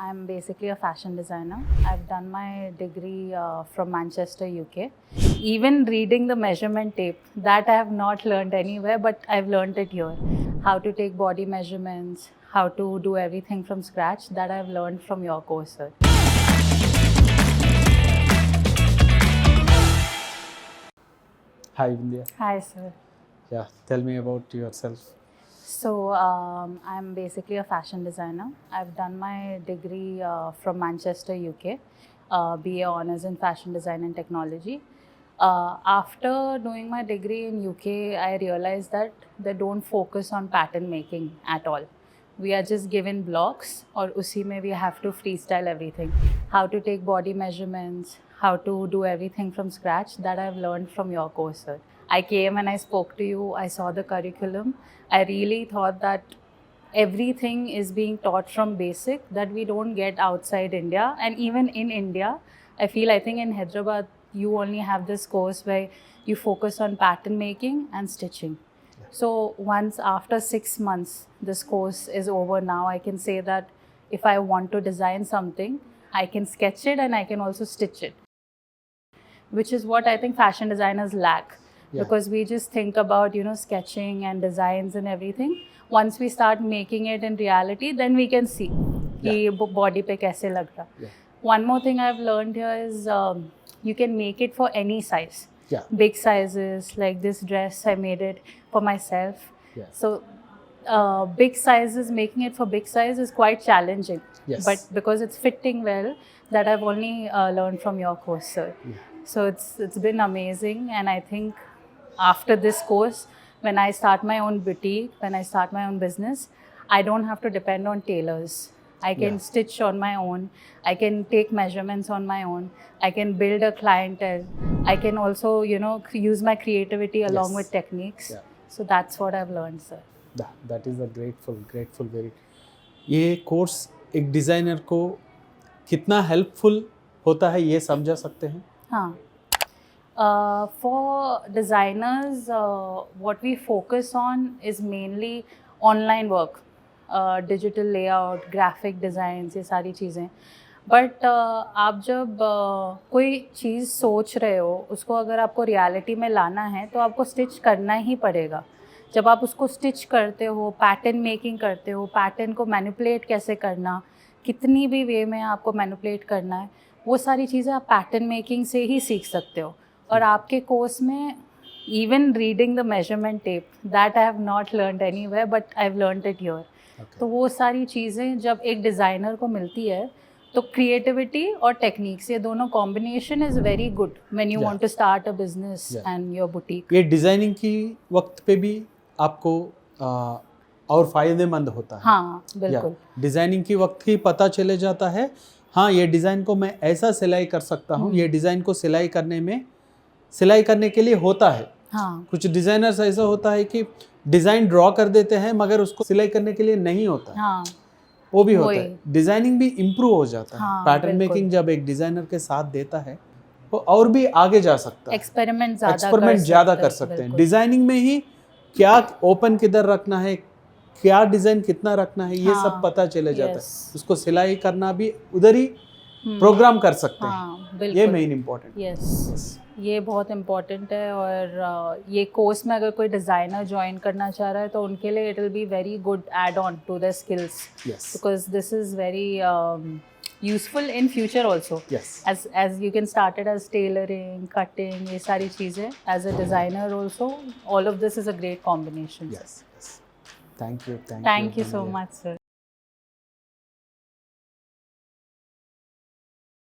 I'm basically a fashion designer. I've done my degree from Manchester, UK. Even reading the measurement tape, that I have not learned anywhere, but I've learned it here. How to take body measurements, how to do everything from scratch, that I've learned from your course, sir. Hi, India. Hi, sir. Yeah, tell me about yourself. So, I'm basically a fashion designer. I've done my degree from Manchester, UK, BA Honours in Fashion Design and Technology. After doing my degree in UK, I realized that they don't focus on pattern making at all. We are just given blocks, और उसी में we have to freestyle everything. How to take body measurements, how to do everything from scratch, that I've learned from your course, sir. I came and I spoke to you, I saw the curriculum. I really thought that everything is being taught from basic that we don't get outside India. And even in India, I think in Hyderabad, you only have this course where you focus on pattern making and stitching. So once after 6 months, this course is over now, I can say that if I want to design something, I can sketch it and I can also stitch it, which is what I think fashion designers lack. Yeah. Because we just think about, sketching and designs and everything. Once we start making it in reality, then we can see कि body पे कैसे लग रहा. Yeah. One more thing I've learned here is you can make it for any size. Yeah. Big sizes, like this dress, I made it for myself. Yeah. So big sizes, making it for big size is quite challenging. Yes. But because it's fitting well, that I've only learned from your course, sir. Yeah. So it's been amazing, and I think after this course, when I start my own boutique, when I start my own business, I don't have to depend on tailors. I can stitch on my own. I can take measurements on my own. I can build a clientele. I can also, use my creativity along with techniques. Yeah. So that's what I've learned, sir. That is a grateful very. ये course एक designer को कितना helpful होता है ये समझा सकते हैं. हाँ. For designers, what we focus on is mainly online work, digital layout, graphic designs, ये सारी चीज़ें. बट आप जब कोई चीज़ सोच रहे हो, उसको अगर आपको रियलिटी में लाना है तो आपको स्टिच करना ही पड़ेगा. जब आप उसको स्टिच करते हो, पैटर्न मेकिंग करते हो, पैटर्न को मैनिपुलेट कैसे करना, कितनी भी वे में आपको मैनिपुलेट करना है, वो सारी चीज़ें आप पैटर्न मेकिंग से ही सीख सकते हो. और आपके कोर्स में even reading the measurement tape, that I have not learned anywhere, but I have learned it here. तो वो सारी चीज़ें जब एक डिज़ाइनर को मिलती है, तो क्रिएटिविटी और टेक्निक्स, ये दोनों combination is very good when you want to start a business and your boutique. ये डिज़ाइनिंग की वक्त पे भी आपको और फ़ायदेमंद होता है. हाँ, बिल्कुल. डिज़ाइनिंग की वक्त ही पता चले जाता है, हाँ ये डिज़ाइन को मैं ऐसा सिलाई कर सकता हूँ. ये डिज़ाइन को सिलाई करने के लिए होता है. हाँ. कुछ डिज़ाइनर्स ऐसा होता है कि डिज़ाइन ड्रॉ कर देते हैं मगर उसको सिलाई करने के लिए नहीं होता है. हाँ. वो भी होता है. डिज़ाइनिंग भी इम्प्रूव हो जाता है. हाँ, पैटर्न मेकिंग जब एक डिज़ाइनर के साथ देता है वो और भी आगे जा सकता है. एक्सपेरिमेंट ज़्यादा कर सकते हैं. डिज़ाइनिंग में ही क्या ओपन किधर रखना है, क्या डिज़ाइन कितना रखना है, ये सब पता चले जाता है. उसको सिलाई करना भी उधर ही प्रोग्राम कर सकते हैं. ये मेन इम्पोर्टेंट. यस, ये बहुत इम्पोर्टेंट है. और ये कोर्स में अगर कोई डिज़ाइनर ज्वाइन करना चाह रहा है तो उनके लिए it will be very good add on to the skills, because this is very useful in future also. As you can start it as tailoring, cutting, ये सारी चीज़ें as a designer also. All of this is a great combination. Thank you so much, sir.